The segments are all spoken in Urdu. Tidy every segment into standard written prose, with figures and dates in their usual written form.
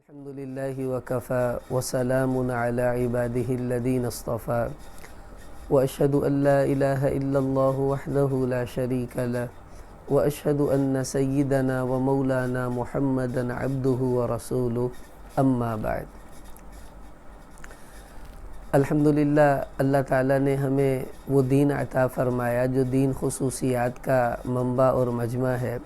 الحمد لله وكفى وسلام على عباده الذين اصطفى وأشهد أن لا إله إلا الله وحده لا شريك له وأشهد أن سيدنا ومولانا محمدا عبده ورسوله أما بعد۔ الحمدللہ اللہ تعالیٰ نے ہمیں وہ دین عطا فرمایا جو دین خصوصیات کا منبع اور مجمع ہے،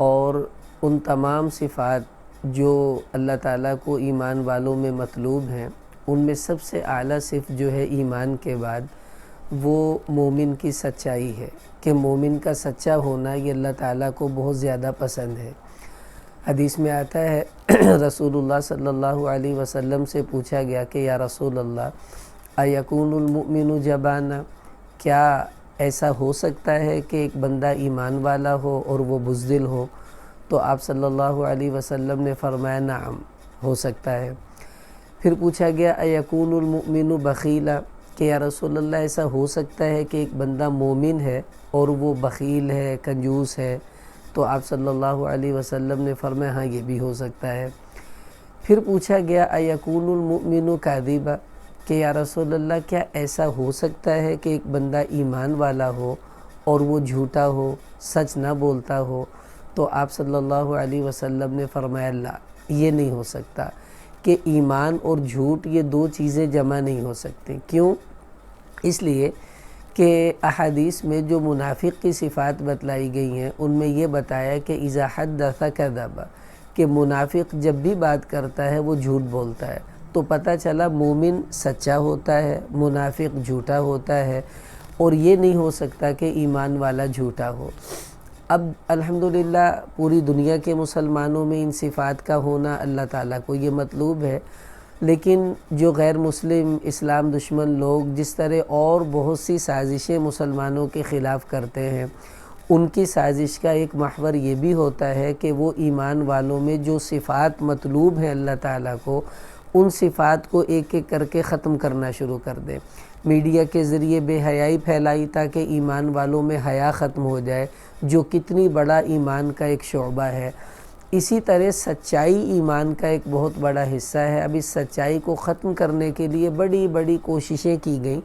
اور ان تمام صفات جو اللہ تعالیٰ کو ایمان والوں میں مطلوب ہیں، ان میں سب سے اعلیٰ صفت جو ہے ایمان کے بعد وہ مومن کی سچائی ہے کہ مومن کا سچا ہونا یہ اللہ تعالیٰ کو بہت زیادہ پسند ہے۔ حدیث میں آتا ہے رسول اللہ صلی اللہ علیہ وسلم سے پوچھا گیا کہ یا رسول اللہ ایکون المؤمن جبانا، کیا ایسا ہو سکتا ہے کہ ایک بندہ ایمان والا ہو اور وہ بزدل ہو؟ تو آپ صلی اللہ علیہ وسلم نے فرمایا نعم، ہو سکتا ہے۔ پھر پوچھا گیا ایکون المؤمن بخیلا، کہ یا رسول اللہ ایسا ہو سکتا ہے کہ ایک بندہ مومن ہے اور وہ بخیل ہے، کنجوس ہے؟ تو آپ صلی اللہ علیہ وسلم نے فرمایا ہاں یہ بھی ہو سکتا ہے۔ پھر پوچھا گیا ایکون المؤمن کاذبا، کہ یا رسول اللہ کیا ایسا ہو سکتا ہے کہ ایک بندہ ایمان والا ہو اور وہ جھوٹا ہو، سچ نہ بولتا ہو؟ تو آپ صلی اللہ علیہ وسلم نے فرمایا لا، یہ نہیں ہو سکتا، کہ ایمان اور جھوٹ یہ دو چیزیں جمع نہیں ہو سکتی۔ کیوں؟ اس لیے کہ احادیث میں جو منافق کی صفات بتلائی گئی ہیں ان میں یہ بتایا کہ اذا حدث کذب، کہ منافق جب بھی بات کرتا ہے وہ جھوٹ بولتا ہے۔ تو پتہ چلا مومن سچا ہوتا ہے، منافق جھوٹا ہوتا ہے، اور یہ نہیں ہو سکتا کہ ایمان والا جھوٹا ہو۔ اب الحمدللہ پوری دنیا کے مسلمانوں میں ان صفات کا ہونا اللہ تعالیٰ کو یہ مطلوب ہے، لیکن جو غیر مسلم اسلام دشمن لوگ جس طرح اور بہت سی سازشیں مسلمانوں کے خلاف کرتے ہیں، ان کی سازش کا ایک محور یہ بھی ہوتا ہے کہ وہ ایمان والوں میں جو صفات مطلوب ہیں اللہ تعالیٰ کو، ان صفات کو ایک ایک کر کے ختم کرنا شروع کر دیں۔ میڈیا کے ذریعے بے حیائی پھیلائی تاکہ ایمان والوں میں حیا ختم ہو جائے، جو کتنی بڑا ایمان کا ایک شعبہ ہے۔ اسی طرح سچائی ایمان کا ایک بہت بڑا حصہ ہے۔ اب اس سچائی کو ختم کرنے کے لیے بڑی بڑی کوششیں کی گئیں،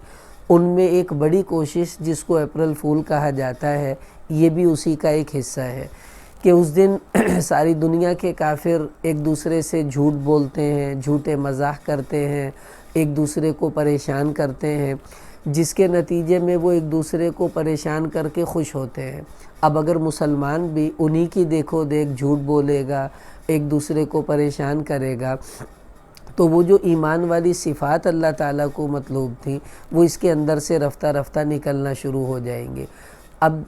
ان میں ایک بڑی کوشش جس کو اپریل فول کہا جاتا ہے یہ بھی اسی کا ایک حصہ ہے کہ اس دن ساری دنیا کے کافر ایک دوسرے سے جھوٹ بولتے ہیں، جھوٹے مزاح کرتے ہیں، ایک دوسرے کو پریشان کرتے ہیں، جس کے نتیجے میں وہ ایک دوسرے کو پریشان کر کے خوش ہوتے ہیں۔ اب اگر مسلمان بھی انہی کی دیکھو دیکھ جھوٹ بولے گا، ایک دوسرے کو پریشان کرے گا، تو وہ جو ایمان والی صفات اللہ تعالیٰ کو مطلوب تھی وہ اس کے اندر سے رفتہ رفتہ نکلنا شروع ہو جائیں گے۔ اب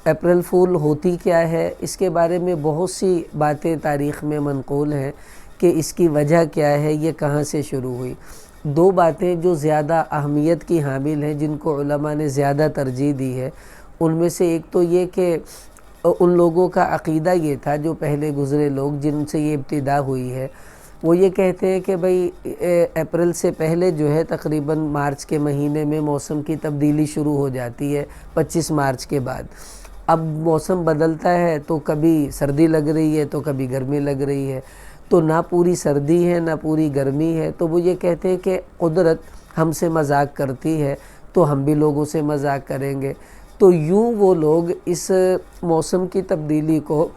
اپریل فول ہوتی کیا ہے، اس کے بارے میں بہت سی باتیں تاریخ میں منقول ہیں کہ اس کی وجہ کیا ہے، یہ کہاں سے شروع ہوئی۔ دو باتیں جو زیادہ اہمیت کی حامل ہیں، جن کو علماء نے زیادہ ترجیح دی ہے، ان میں سے ایک تو یہ کہ ان لوگوں کا عقیدہ یہ تھا، جو پہلے گزرے لوگ جن سے یہ ابتدا ہوئی ہے، وہ یہ کہتے ہیں کہ بھئی اپریل سے پہلے جو ہے تقریباً مارچ کے مہینے میں موسم کی تبدیلی شروع ہو جاتی ہے، 25 مارچ کے بعد۔ اب موسم بدلتا ہے تو کبھی سردی لگ رہی ہے تو کبھی گرمی لگ رہی ہے، تو نہ پوری سردی ہے نہ پوری گرمی ہے۔ تو وہ یہ کہتے ہیں کہ قدرت ہم سے مذاق کرتی ہے تو ہم بھی لوگوں سے مذاق کریں گے۔ تو یوں وہ لوگ اس موسم کی تبدیلی کو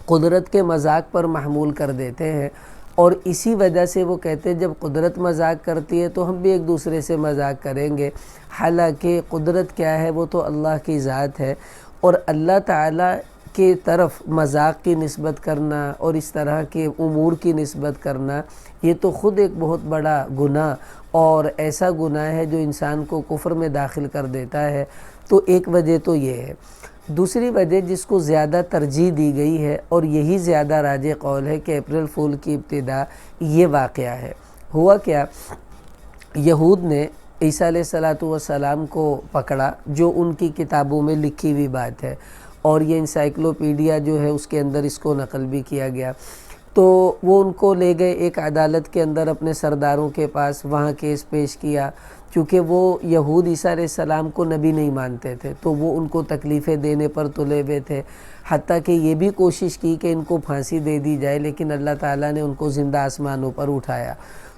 قدرت کے مذاق پر محمول کر دیتے ہیں، اور اسی وجہ سے وہ کہتے ہیں جب قدرت مذاق کرتی ہے تو ہم بھی ایک دوسرے سے مذاق کریں گے۔ حالانکہ قدرت کیا ہے، وہ تو اللہ کی ذات ہے، اور اللہ تعالیٰ کی طرف مذاق کی نسبت کرنا اور اس طرح کے امور کی نسبت کرنا یہ تو خود ایک بہت بڑا گناہ اور ایسا گناہ ہے جو انسان کو کفر میں داخل کر دیتا ہے۔ تو ایک وجہ تو یہ ہے۔ دوسری وجہ جس کو زیادہ ترجیح دی گئی ہے اور یہی زیادہ راجح قول ہے کہ اپریل فول کی ابتدا یہ واقعہ ہے۔ ہوا کیا، یہود نے عیسیٰ علیہ السلام کو پکڑا، جو ان کی کتابوں میں لکھی ہوئی بات ہے، اور یہ انسائکلوپیڈیا جو ہے اس کے اندر اس کو نقل بھی کیا گیا۔ تو وہ ان کو لے گئے ایک عدالت کے اندر اپنے سرداروں کے پاس، وہاں کیس پیش کیا، چونکہ وہ یہود عیسیٰ علیہ السلام کو نبی نہیں مانتے تھے، تو وہ ان کو تکلیفیں دینے پر تلے ہوئے تھے، حتیٰ کہ یہ بھی کوشش کی کہ ان کو پھانسی دے دی جائے، لیکن اللہ تعالیٰ نے ان کو زندہ آسمانوں پر اٹھایا۔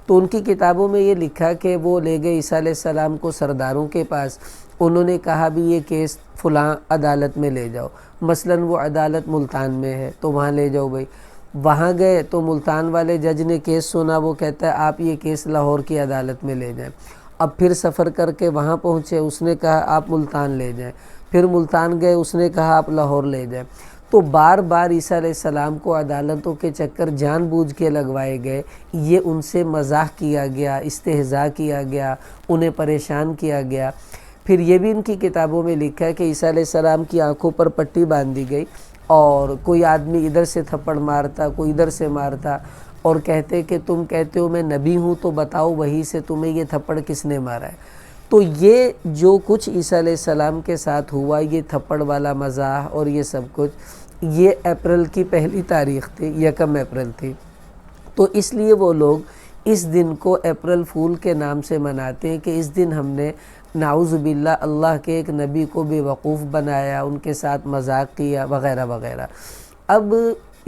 تو ان کی کتابوں میں یہ لکھا کہ وہ لے گئے عیسیٰ علیہ السلام کو سرداروں کے پاس، انہوں نے کہا بھی یہ کیس فلاں عدالت میں لے جاؤ، مثلاً وہ عدالت ملتان میں ہے تو وہاں لے جاؤ بھائی۔ وہاں گئے تو ملتان والے جج نے کیس سنا، وہ کہتا ہے آپ یہ کیس لاہور کی عدالت میں لے جائیں۔ اب پھر سفر کر کے وہاں پہنچے، اس نے کہا آپ ملتان لے جائیں، پھر ملتان گئے، اس نے کہا آپ لاہور لے جائیں۔ تو بار بار عیسیٰ علیہ السلام کو عدالتوں کے چکر جان بوجھ کے لگوائے گئے، یہ ان سے مزاح کیا گیا، استہزاء کیا گیا، انہیں پریشان کیا گیا۔ پھر یہ بھی ان کی کتابوں میں لکھا ہے کہ عیسیٰ علیہ السلام کی آنکھوں پر پٹی باندھ دی گئی، اور کوئی آدمی ادھر سے تھپڑ مارتا، کوئی ادھر سے مارتا، اور کہتے کہ تم کہتے ہو میں نبی ہوں تو بتاؤ وہی سے تمہیں یہ تھپڑ کس نے مارا ہے۔ تو یہ جو کچھ عیسیٰ علیہ السلام کے ساتھ ہوا، یہ تھپڑ والا مزاح اور یہ سب کچھ، یہ اپریل کی پہلی تاریخ تھی، 1 اپریل تھی۔ تو اس لیے وہ لوگ اس دن کو اپریل فول کے نام سے مناتے ہیں کہ اس دن ہم نے نعوذ باللہ اللہ کے ایک نبی کو بے وقوف بنایا، ان کے ساتھ مذاق کیا وغیرہ وغیرہ۔ اب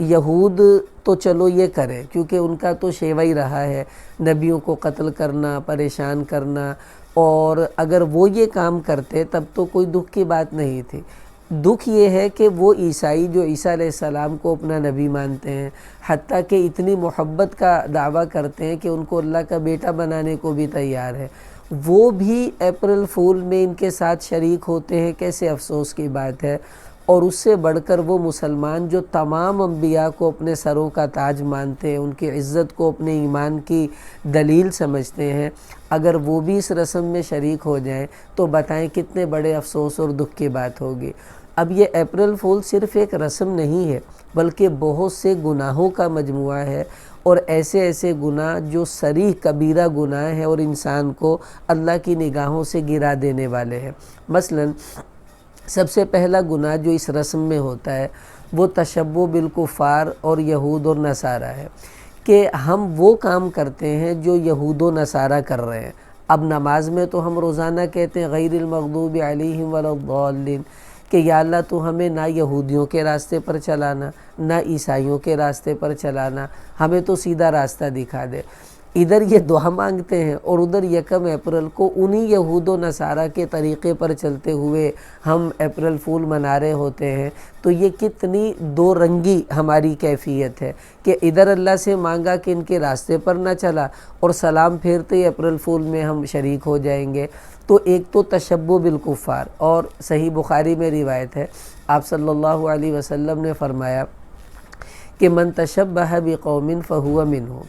یہود تو چلو یہ کرے کیونکہ ان کا تو شیوہ ہی رہا ہے نبیوں کو قتل کرنا، پریشان کرنا، اور اگر وہ یہ کام کرتے تب تو کوئی دکھ کی بات نہیں تھی۔ دکھ یہ ہے کہ وہ عیسائی جو عیسیٰ علیہ السلام کو اپنا نبی مانتے ہیں، حتیٰ کہ اتنی محبت کا دعویٰ کرتے ہیں کہ ان کو اللہ کا بیٹا بنانے کو بھی تیار ہے، وہ بھی اپریل فول میں ان کے ساتھ شریک ہوتے ہیں، کیسے افسوس کی بات ہے۔ اور اس سے بڑھ کر وہ مسلمان جو تمام انبیاء کو اپنے سروں کا تاج مانتے ہیں، ان کی عزت کو اپنے ایمان کی دلیل سمجھتے ہیں، اگر وہ بھی اس رسم میں شریک ہو جائیں تو بتائیں کتنے بڑے افسوس اور دکھ کی بات ہوگی۔ اب یہ اپریل فول صرف ایک رسم نہیں ہے بلکہ بہت سے گناہوں کا مجموعہ ہے، اور ایسے ایسے گناہ جو صریح کبیرہ گناہ ہیں اور انسان کو اللہ کی نگاہوں سے گرا دینے والے ہیں۔ مثلاً سب سے پہلا گناہ جو اس رسم میں ہوتا ہے وہ تشبہ بالکفار اور یہود اور نصارہ ہے، کہ ہم وہ کام کرتے ہیں جو یہود و نصارہ کر رہے ہیں۔ اب نماز میں تو ہم روزانہ کہتے ہیں غیر المغضوب علیہم ولا الضالین، کہ یا اللہ تو ہمیں نہ یہودیوں کے راستے پر چلانا، نہ عیسائیوں کے راستے پر چلانا، ہمیں تو سیدھا راستہ دکھا دے۔ ادھر یہ دعا مانگتے ہیں اور ادھر 1 اپریل کو انہی یہود و نصارہ کے طریقے پر چلتے ہوئے ہم اپریل فول منا رہے ہوتے ہیں۔ تو یہ کتنی دو رنگی ہماری کیفیت ہے کہ ادھر اللہ سے مانگا کہ ان کے راستے پر نہ چلا، اور سلام پھیرتے ہی اپریل فول میں ہم شریک ہو جائیں گے۔ تو ایک تو تشبہ بالکفار، اور صحیح بخاری میں روایت ہے آپ صلی اللہ علیہ وسلم نے فرمایا کہ من تشبہ بقوم فہو منہم،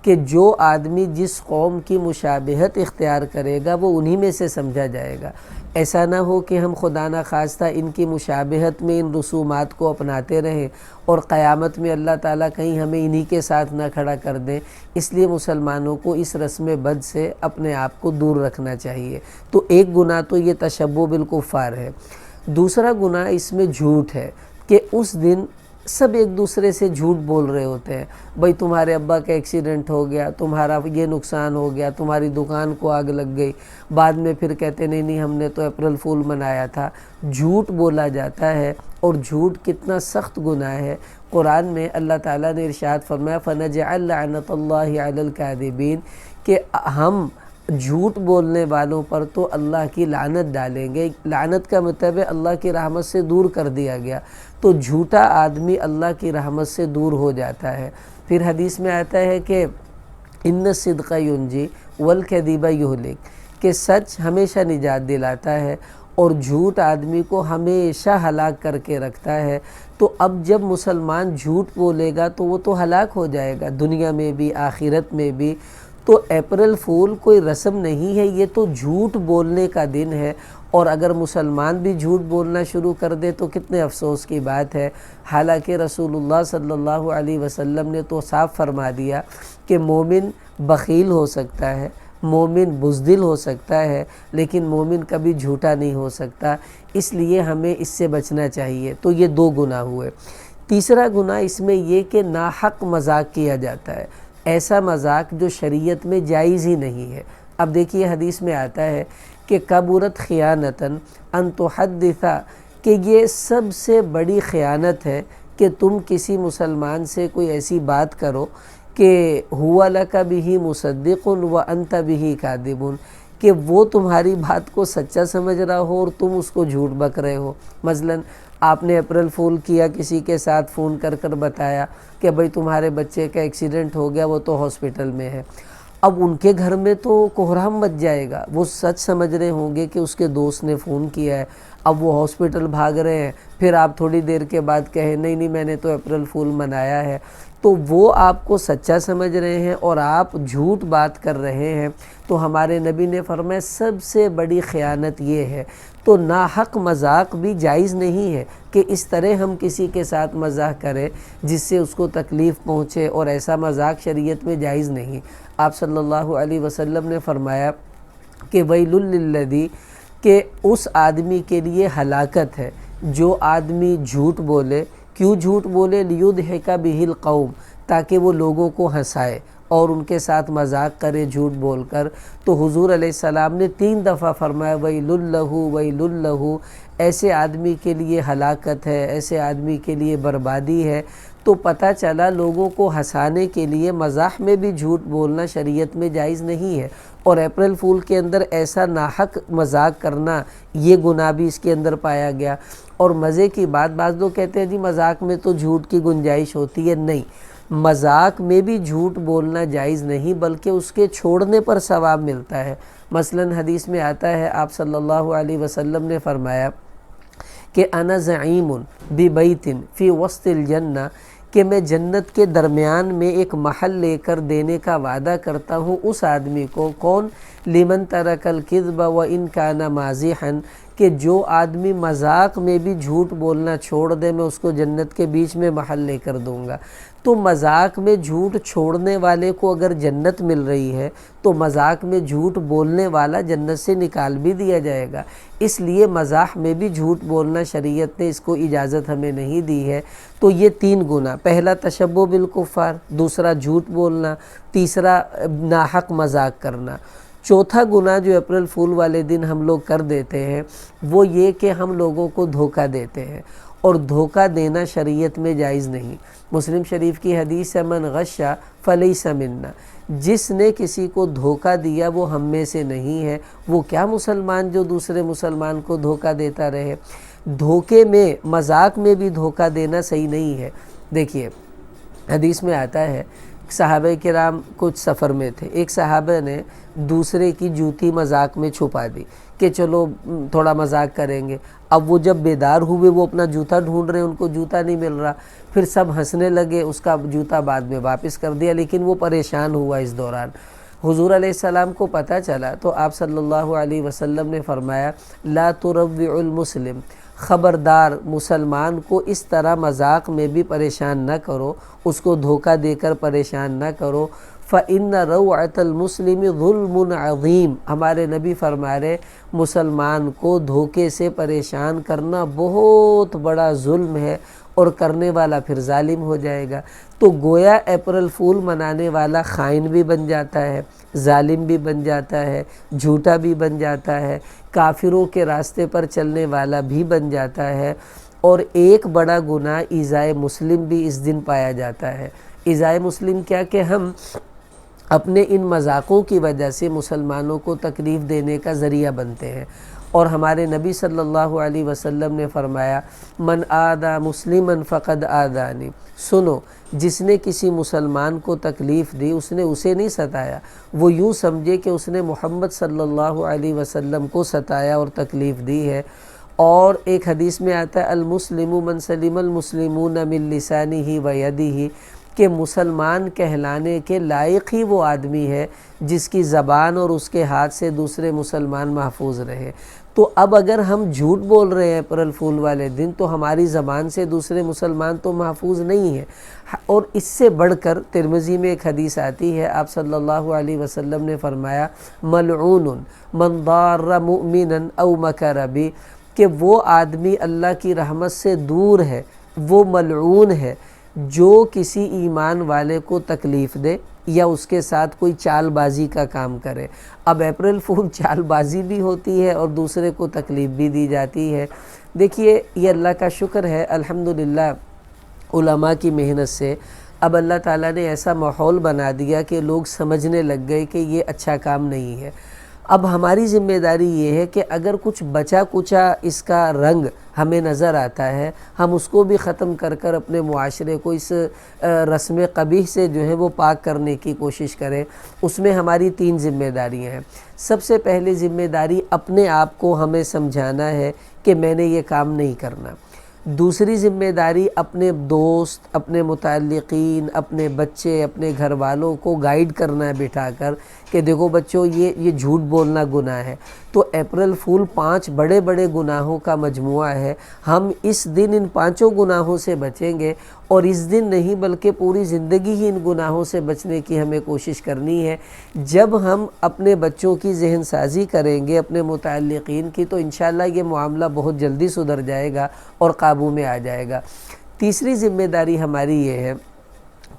کہ جو آدمی جس قوم کی مشابہت اختیار کرے گا وہ انہی میں سے سمجھا جائے گا۔ ایسا نہ ہو کہ ہم خدا نخواستہ ان کی مشابہت میں ان رسومات کو اپناتے رہیں اور قیامت میں اللہ تعالیٰ کہیں ہمیں انہی کے ساتھ نہ کھڑا کر دیں۔ اس لیے مسلمانوں کو اس رسم بد سے اپنے آپ کو دور رکھنا چاہیے۔ تو ایک گناہ تو یہ تشبہ بالکفار ہے۔ دوسرا گناہ اس میں جھوٹ ہے، کہ اس دن سب ایک دوسرے سے جھوٹ بول رہے ہوتے ہیں، بھئی تمہارے ابا کا ایکسیڈنٹ ہو گیا، تمہارا یہ نقصان ہو گیا، تمہاری دکان کو آگ لگ گئی، بعد میں پھر کہتے نہیں ہم نے تو اپریل فول منایا تھا۔ جھوٹ بولا جاتا ہے، اور جھوٹ کتنا سخت گناہ ہے۔ قرآن میں اللہ تعالیٰ نے ارشاد فرمایا فَنَجْعَلْ لَعْنَةَ اللَّهِ عَلَى الْكَاذِبِينَ، کہ ہم جھوٹ بولنے والوں پر تو اللہ کی لعنت ڈالیں گے۔ لعنت کا مطلب ہے اللہ کی رحمت سے دور کر دیا گیا، تو جھوٹا آدمی اللہ کی رحمت سے دور ہو جاتا ہے۔ پھر حدیث میں آتا ہے کہ ان الصدق ینجی والکذب یہلک، کہ سچ ہمیشہ نجات دلاتا ہے اور جھوٹ آدمی کو ہمیشہ ہلاک کر کے رکھتا ہے۔ تو اب جب مسلمان جھوٹ بولے گا تو وہ تو ہلاک ہو جائے گا، دنیا میں بھی آخرت میں بھی۔ تو اپریل فول کوئی رسم نہیں ہے، یہ تو جھوٹ بولنے کا دن ہے، اور اگر مسلمان بھی جھوٹ بولنا شروع کر دے تو کتنے افسوس کی بات ہے۔ حالانکہ رسول اللہ صلی اللہ علیہ وسلم نے تو صاف فرما دیا کہ مومن بخیل ہو سکتا ہے، مومن بزدل ہو سکتا ہے، لیکن مومن کبھی جھوٹا نہیں ہو سکتا، اس لیے ہمیں اس سے بچنا چاہیے۔ تو یہ 2 گناہ ہوئے۔ تیسرا گناہ اس میں یہ کہ ناحق مذاق کیا جاتا ہے، ایسا مذاق جو شریعت میں جائز ہی نہیں ہے۔ اب دیکھیے حدیث میں آتا ہے کہ کبرت خیانتاً ان تحدث، کہ یہ سب سے بڑی خیانت ہے کہ تم کسی مسلمان سے کوئی ایسی بات کرو کہ ہوا لک بہ مصدق وانت بہ کاذب، کہ وہ تمہاری بات کو سچا سمجھ رہا ہو اور تم اس کو جھوٹ بک رہے ہو۔ مثلا آپ نے اپریل فول کیا، کسی کے ساتھ فون کر کر بتایا کہ بھئی تمہارے بچے کا ایکسیڈنٹ ہو گیا، وہ تو ہاسپٹل میں ہے۔ اب ان کے گھر میں تو کوہرام مچ جائے گا، وہ سچ سمجھ رہے ہوں گے کہ اس کے دوست نے فون کیا ہے، اب وہ ہاسپٹل بھاگ رہے ہیں، پھر آپ تھوڑی دیر کے بعد کہیں نہیں میں نے تو اپریل فول منایا ہے، تو وہ آپ کو سچا سمجھ رہے ہیں اور آپ جھوٹ بات کر رہے ہیں۔ تو ہمارے نبی نے فرمایا سب سے بڑی خیانت یہ ہے۔ تو ناحق مذاق بھی جائز نہیں ہے کہ اس طرح ہم کسی کے ساتھ مزاح کریں جس سے اس کو تکلیف پہنچے، اور ایسا مذاق شریعت میں جائز نہیں۔ آپ صلی اللہ علیہ وسلم نے فرمایا کہ ویل للذی، کہ اس آدمی کے لیے ہلاکت ہے جو آدمی جھوٹ بولے۔ کیوں جھوٹ بولے؟ لیضحک بہ القوم، تاکہ وہ لوگوں کو ہنسائے اور ان کے ساتھ مذاق کرے جھوٹ بول کر۔ تو حضور علیہ السلام نے 3 دفعہ فرمایا ویل لہ ویل لہ، ایسے آدمی کے لیے ہلاکت ہے، ایسے آدمی کے لیے بربادی ہے۔ تو پتہ چلا لوگوں کو ہنسانے کے لیے مزاح میں بھی جھوٹ بولنا شریعت میں جائز نہیں ہے، اور اپریل فول کے اندر ایسا ناحق مذاق کرنا یہ گناہ بھی اس کے اندر پایا گیا۔ اور مزے کی بات، بعض لوگ کہتے ہیں جی مذاق میں تو جھوٹ کی گنجائش ہوتی ہے، نہیں، مذاق میں بھی جھوٹ بولنا جائز نہیں، بلکہ اس کے چھوڑنے پر ثواب ملتا ہے۔ مثلا حدیث میں آتا ہے آپ صلی اللہ علیہ وسلم نے فرمایا کہ انا زعیم ببیت فی وسط الجنہ، کہ میں جنت کے درمیان میں ایک محل لے کر دینے کا وعدہ کرتا ہوں اس آدمی کو، کون؟ لمن ترک الکذب وان کان مازحا، کہ جو آدمی مذاق میں بھی جھوٹ بولنا چھوڑ دے میں اس کو جنت کے بیچ میں محل لے کر دوں گا۔ تو مذاق میں جھوٹ چھوڑنے والے کو اگر جنت مل رہی ہے تو مذاق میں جھوٹ بولنے والا جنت سے نکال بھی دیا جائے گا۔ اس لیے مزاح میں بھی جھوٹ بولنا شریعت نے اس کو اجازت ہمیں نہیں دی ہے۔ تو یہ 3 گناہ، پہلا تشبہ بالکفار، دوسرا جھوٹ بولنا، تیسرا ناحق مذاق کرنا۔ چوتھا گناہ جو اپریل فول والے دن ہم لوگ کر دیتے ہیں وہ یہ کہ ہم لوگوں کو دھوکہ دیتے ہیں، اور دھوکہ دینا شریعت میں جائز نہیں۔ مسلم شریف کی حدیث ہے من غش فلیس منا، جس نے کسی کو دھوکہ دیا وہ ہم میں سے نہیں ہے۔ وہ کیا مسلمان جو دوسرے مسلمان کو دھوکہ دیتا رہے؟ دھوکے میں، مذاق میں بھی دھوکہ دینا صحیح نہیں ہے۔ دیکھیے حدیث میں آتا ہے صحابہ کرام کچھ سفر میں تھے، ایک صحابہ نے دوسرے کی جوتی مذاق میں چھپا دی کہ چلو تھوڑا مذاق کریں گے۔ اب وہ جب بیدار ہوئے وہ اپنا جوتا ڈھونڈ رہے ہیں، ان کو جوتا نہیں مل رہا، پھر سب ہنسنے لگے، اس کا جوتا بعد میں واپس کر دیا، لیکن وہ پریشان ہوا اس دوران۔ حضور علیہ السلام کو پتہ چلا تو آپ صلی اللہ علیہ وسلم نے فرمایا لا تروع المسلم، خبردار مسلمان کو اس طرح مذاق میں بھی پریشان نہ کرو، اس کو دھوکہ دے کر پریشان نہ کرو۔ فإن روعة المسلم ظلم عظیم، ہمارے نبی فرما رہے مسلمان کو دھوکے سے پریشان کرنا بہت بڑا ظلم ہے، اور کرنے والا پھر ظالم ہو جائے گا۔ تو گویا اپریل فول منانے والا خائن بھی بن جاتا ہے، ظالم بھی بن جاتا ہے، جھوٹا بھی بن جاتا ہے، کافروں کے راستے پر چلنے والا بھی بن جاتا ہے، اور ایک بڑا گناہ ایذائے مسلم بھی اس دن پایا جاتا ہے۔ ایذائے مسلم کیا کہ ہم اپنے ان مذاقوں کی وجہ سے مسلمانوں کو تکلیف دینے کا ذریعہ بنتے ہیں، اور ہمارے نبی صلی اللہ علیہ وسلم نے فرمایا من آذی مسلما فقد آذانی، سنو جس نے کسی مسلمان کو تکلیف دی اس نے اسے نہیں ستایا، وہ یوں سمجھے کہ اس نے محمد صلی اللہ علیہ وسلم کو ستایا اور تکلیف دی ہے۔ اور ایک حدیث میں آتا ہے المسلم من سلم المسلمون من لسانہ و یدہ، کہ مسلمان کہلانے کے لائق ہی وہ آدمی ہے جس کی زبان اور اس کے ہاتھ سے دوسرے مسلمان محفوظ رہے۔ تو اب اگر ہم جھوٹ بول رہے ہیں اپریل فول والے دن تو ہماری زبان سے دوسرے مسلمان تو محفوظ نہیں ہے۔ اور اس سے بڑھ کر ترمذی میں ایک حدیث آتی ہے، آپ صلی اللہ علیہ وسلم نے فرمایا ملعون من ضار مؤمنا او مکر بہ، کہ وہ آدمی اللہ کی رحمت سے دور ہے، وہ ملعون ہے جو کسی ایمان والے کو تکلیف دے یا اس کے ساتھ کوئی چال بازی کا کام کرے۔ اب اپریل فول چال بازی بھی ہوتی ہے اور دوسرے کو تکلیف بھی دی جاتی ہے۔ دیکھیے یہ اللہ کا شکر ہے، الحمدللہ علماء کی محنت سے اب اللہ تعالیٰ نے ایسا ماحول بنا دیا کہ لوگ سمجھنے لگ گئے کہ یہ اچھا کام نہیں ہے۔ اب ہماری ذمہ داری یہ ہے کہ اگر کچھ بچا کچا اس کا رنگ ہمیں نظر آتا ہے، ہم اس کو بھی ختم کر کر اپنے معاشرے کو اس رسم قبیح سے جو ہے وہ پاک کرنے کی کوشش کریں۔ اس میں ہماری 3 ذمہ داریاں ہیں۔ سب سے پہلے ذمہ داری اپنے آپ کو ہمیں سمجھانا ہے کہ میں نے یہ کام نہیں کرنا۔ دوسری ذمہ داری اپنے دوست، اپنے متعلقین، اپنے بچے، اپنے گھر والوں کو گائیڈ کرنا ہے بٹھا کر کہ دیکھو بچوں یہ جھوٹ بولنا گناہ ہے۔ تو اپریل فول 5 بڑے بڑے گناہوں کا مجموعہ ہے۔ ہم اس دن ان 5 گناہوں سے بچیں گے، اور اس دن نہیں بلکہ پوری زندگی ہی ان گناہوں سے بچنے کی ہمیں کوشش کرنی ہے۔ جب ہم اپنے بچوں کی ذہن سازی کریں گے، اپنے متعلقین کی، تو انشاءاللہ یہ معاملہ بہت جلدی سدھر جائے گا اور قابو میں آ جائے گا۔ تیسری ذمہ داری ہماری یہ ہے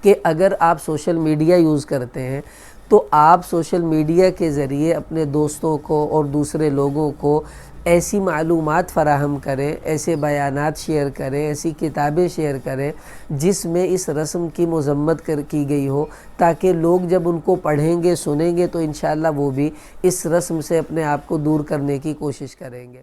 کہ اگر آپ سوشل میڈیا یوز کرتے ہیں تو آپ سوشل میڈیا کے ذریعے اپنے دوستوں کو اور دوسرے لوگوں کو ایسی معلومات فراہم کریں، ایسے بیانات شیئر کریں، ایسی کتابیں شیئر کریں جس میں اس رسم کی مذمت کی گئی ہو، تاکہ لوگ جب ان کو پڑھیں گے، سنیں گے، تو انشاءاللہ وہ بھی اس رسم سے اپنے آپ کو دور کرنے کی کوشش کریں گے۔